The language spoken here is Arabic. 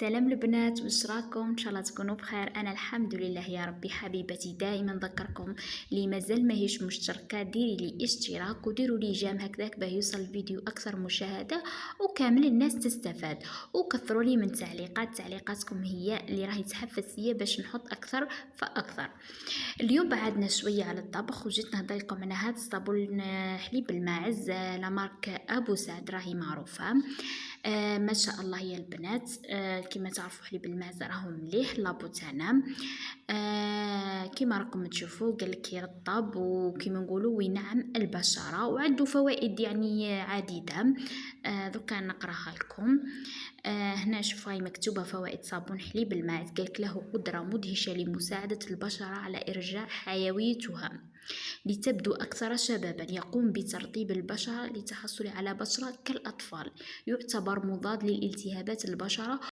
سلام البنات، واش راكم؟ ان شاء الله تكونوا بخير. انا الحمد لله يا ربي. حبيبتي دائما نذكركم اللي مازال ماهيش مشتركه ديري لي اشتراك وديروا لي جام هكذاك باه يوصل الفيديو اكثر مشاهده وكامل الناس تستفاد. وكثروا لي من تعليقاتكم هي اللي راهي تحفز فيا باش نحط اكثر فاكثر. اليوم بعدنا شويه على الطبخ وجيت نهضر لكم على هذا الصابون حليب الماعز، لا مارك ابو سعد راهي معروفه. ما شاء الله يا البنات. كما تعرفوا حليب الماعز راهو مليح لابو تاعنا. كما راكم تشوفوا قالك يرطب وكما نقولوا وينعم البشره وعنده فوائد يعني عديده. دوكا نقراها لكم. هنا شوفوا هاي مكتوبه فوائد صابون حليب الماعز. قالك له قدره مدهشه لمساعده البشره على ارجاع حيويتها لتبدو أكثر شبابا. يقوم بترطيب البشرة للتحصل على بشرة كالأطفال. يعتبر مضاد للالتهابات البشرة